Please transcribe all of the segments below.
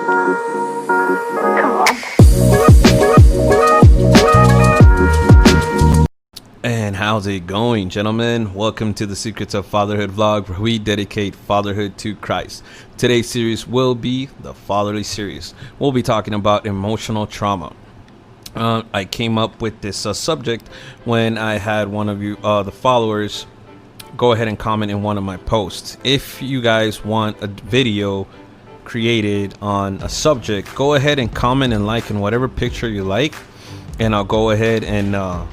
Come on. And how's it going, gentlemen? Welcome to the Secrets of Fatherhood vlog, where we dedicate fatherhood to Christ. Today's series will be the fatherly series. We'll be talking about emotional trauma. I came up with this subject when I had one of you, the followers, go ahead and comment in one of my posts. If you guys want a video created on a subject, go ahead and comment and like in whatever picture you like, and I'll go ahead and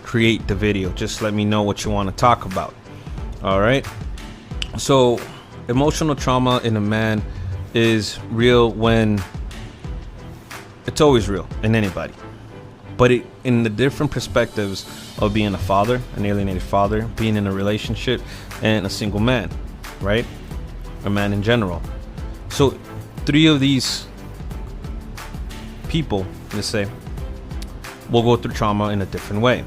create the video. Just let me know what you want to talk about. All right, so emotional trauma in a man is real when it's always real in anybody, but in the different perspectives of being a father, an alienated father, being in a relationship, and a single man, right? A man in general. So three of these people, let's say, will go through trauma in a different way.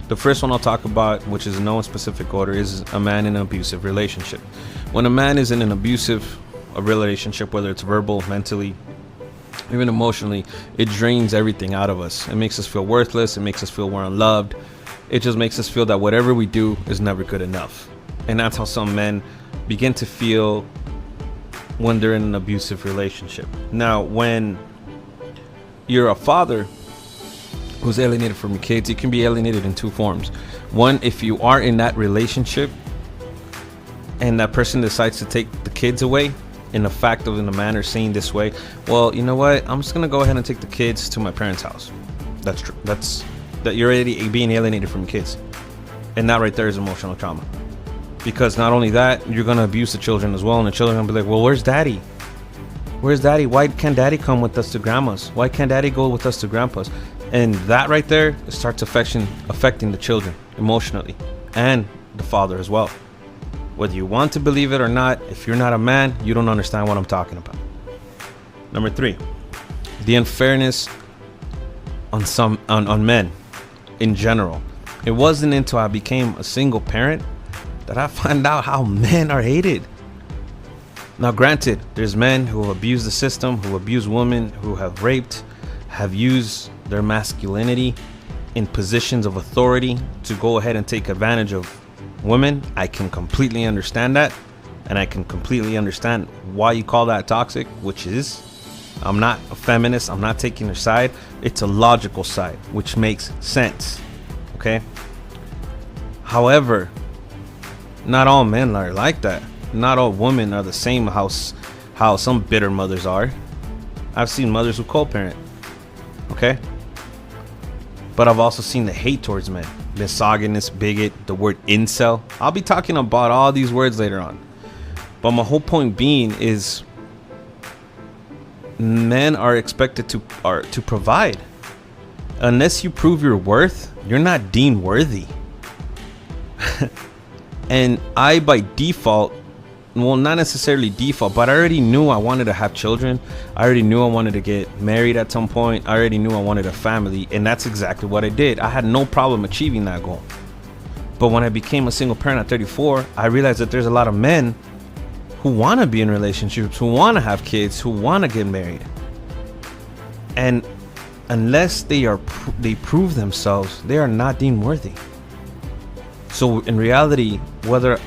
The first one I'll talk about, which is in no specific order, is a man in an abusive relationship. When a man is in an abusive relationship, whether it's verbal, mentally, even emotionally, it drains everything out of us. It makes us feel worthless. It makes us feel we're unloved. It just makes us feel that whatever we do is never good enough. And that's how some men begin to feel when they're in an abusive relationship. Now, when you're a father who's alienated from your kids, you can be alienated in two forms. One, if you are in that relationship and that person decides to take the kids away in the fact of, in a manner saying this way, well, you know what, I'm just gonna go ahead and take the kids to my parents' house. That's true. That you're already being alienated from your kids, and that right there is emotional trauma. Because not only that, you're gonna abuse the children as well, and the children are gonna be like, well, where's daddy? Where's daddy? Why can't daddy come with us to grandma's? Why can't daddy go with us to grandpa's? And that right there starts affecting the children emotionally, and the father as well. Whether you want to believe it or not, if you're not a man, you don't understand what I'm talking about. Number three, the unfairness on men in general. It wasn't until I became a single parent that I found out how men are hated. Now, granted, there's men who have abused the system, who abuse women, who have raped, have used their masculinity in positions of authority to go ahead and take advantage of women. I can completely understand that, and I can completely understand why you call that toxic, which is, I'm not a feminist, I'm not taking their side. It's a logical side, which makes sense. Okay. However, not all men are like that. Not all women are the same. How some bitter mothers are. I've seen mothers who co-parent. Okay. But I've also seen the hate towards men, misogynist, bigot, the word incel. I'll be talking about all these words later on. But my whole point being is, men are expected to provide. Unless you prove your worth, you're not deemed worthy. And I, by default, well, not necessarily default, but I already knew I wanted to have children. I already knew I wanted to get married at some point. I already knew I wanted a family, and that's exactly what I did. I had no problem achieving that goal. But when I became a single parent at 34, I realized that there's a lot of men who want to be in relationships, who want to have kids, who want to get married. And unless they prove themselves, they are not deemed worthy. So in reality, whether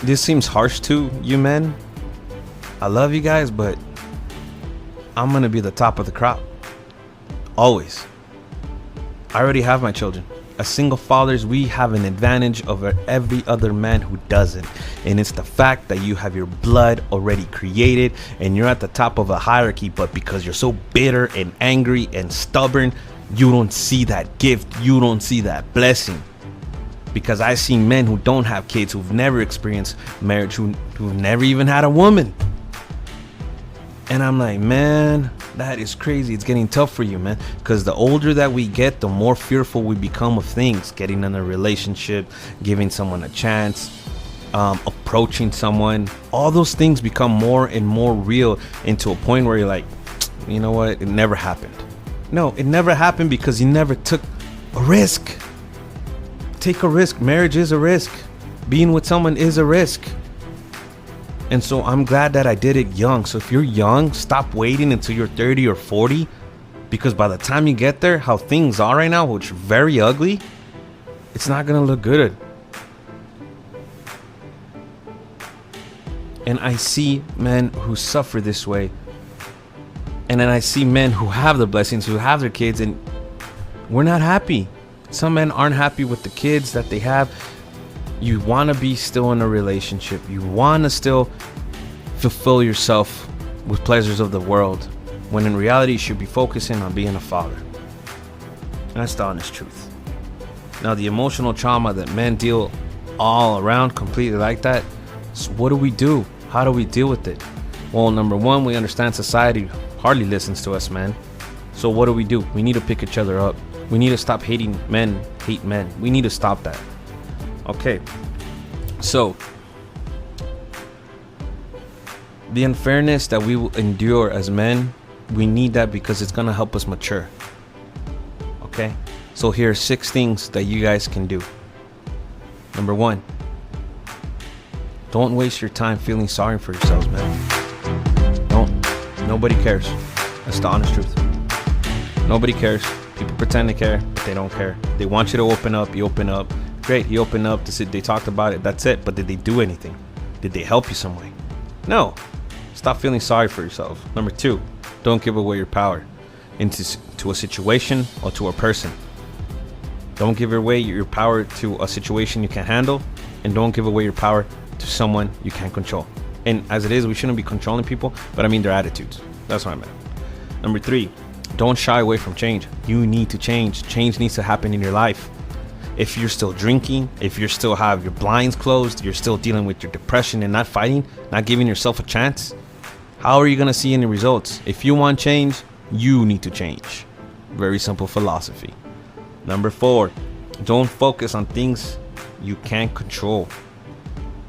this seems harsh to you men, I love you guys, but I'm gonna be the top of the crop. Always. I already have my children. As single fathers, we have an advantage over every other man who doesn't. And it's the fact that you have your blood already created and you're at the top of a hierarchy, but because you're so bitter and angry and stubborn, you don't see that gift, you don't see that blessing. Because I've seen men who don't have kids, who've never experienced marriage, who've never even had a woman. And I'm like, man, that is crazy. It's getting tough for you, man. Because the older that we get, the more fearful we become of things. Getting in a relationship, giving someone a chance, approaching someone. All those things become more and more real, into a point where you're like, you know what? It never happened. No, it never happened because you never took a risk. Take a risk. Marriage is a risk. Being with someone is a risk. And so I'm glad that I did it young. So if you're young, stop waiting until you're 30 or 40, because by the time you get there, how things are right now, which are very ugly, it's not gonna look good. And I see men who suffer this way, and then I see men who have the blessings, who have their kids, and we're not happy. Some men aren't happy with the kids that they have. You want to be still in a relationship. You want to still fulfill yourself with pleasures of the world, when in reality you should be focusing on being a father. And that's the honest truth. Now, the emotional trauma that men deal all around completely like that, so what do we do? How do we deal with it? Well, number one, we understand society hardly listens to us, man. So what do? We need to pick each other up. We need to stop hating men, hate men. We need to stop that. Okay. So the unfairness that we will endure as men, we need that because it's going to help us mature. Okay? So here are 6 things that you guys can do. Number 1, don't waste your time feeling sorry for yourselves, man. Don't. Nobody cares. That's the honest truth. Nobody cares. People pretend to care, but they don't care. They want you to open up. You open up. Great, you open up. They talked about it. That's it. But did they do anything? Did they help you some way? No. Stop feeling sorry for yourself. Number 2, don't give away your power to a situation or to a person. Don't give away your power to a situation you can't handle, and don't give away your power to someone you can't control. And as it is, we shouldn't be controlling people, but I mean their attitudes. That's what I meant. Number 3, don't shy away from change. You need to change. Change needs to happen in your life. If you're still drinking, if you still have your blinds closed, you're still dealing with your depression and not fighting, not giving yourself a chance, how are you going to see any results? If you want change, you need to change. Very simple philosophy. Number 4, don't focus on things you can't control.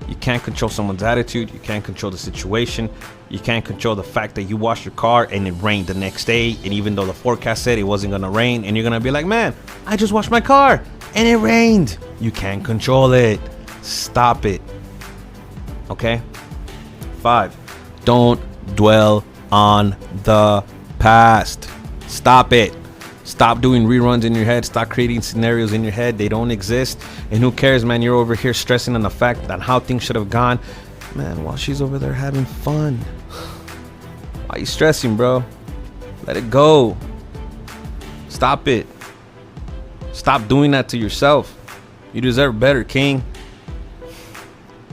You can't control someone's attitude. You can't control the situation. You can't control the fact that you washed your car and it rained the next day. And even though the forecast said it wasn't going to rain, and you're going to be like, man, I just washed my car and it rained. You can't control it. Stop it. Okay? 5, don't dwell on the past. Stop it. Stop doing reruns in your head. Stop creating scenarios in your head. They don't exist. And who cares, man? You're over here stressing on the fact that how things should have gone, man, while she's over there having fun. Why are you stressing, bro? Let it go. Stop it. Stop doing that to yourself. You deserve better, king.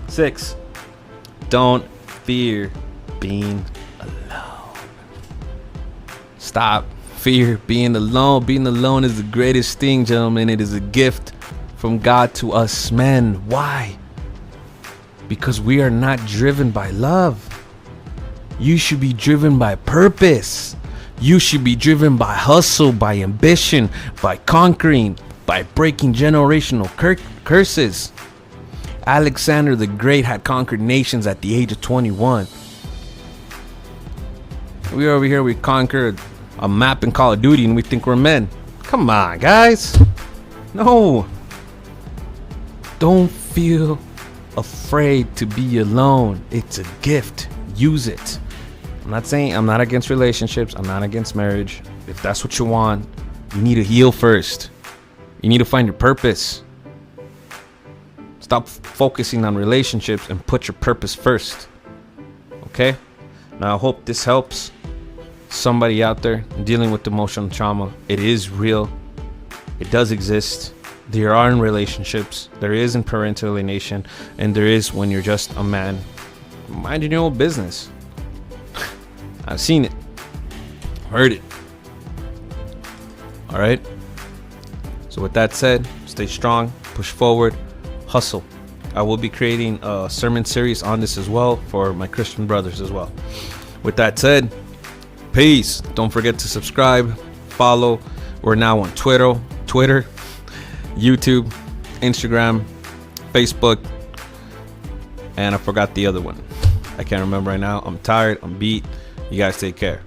6, don't fear being alone. Stop fear being alone. Being alone is the greatest thing, gentlemen. It is a gift from God to us men. Why? Because we are not driven by love. You should be driven by purpose. You should be driven by hustle, by ambition, by conquering, by breaking generational curses. Alexander the Great had conquered nations at the age of 21. We over here, we conquered a map in Call of Duty and we think we're men. Come on, guys. No. Don't feel afraid to be alone. It's a gift. Use it. I'm not saying I'm not against relationships. I'm not against marriage. If that's what you want, you need to heal first. You need to find your purpose. Stop focusing on relationships and put your purpose first. Okay? Now, I hope this helps somebody out there dealing with emotional trauma. It is real. It does exist. There are in relationships. There is in parental alienation. And there is when you're just a man minding your own business. I've seen it. Heard it. All right? So with that said, stay strong. Push forward. Hustle. I will be creating a sermon series on this as well for my Christian brothers as well. With that said, peace. Don't forget to subscribe, follow. We're now on Twitter, YouTube, Instagram, Facebook, and I forgot the other one. I can't remember right now. I'm tired. I'm beat. You guys take care.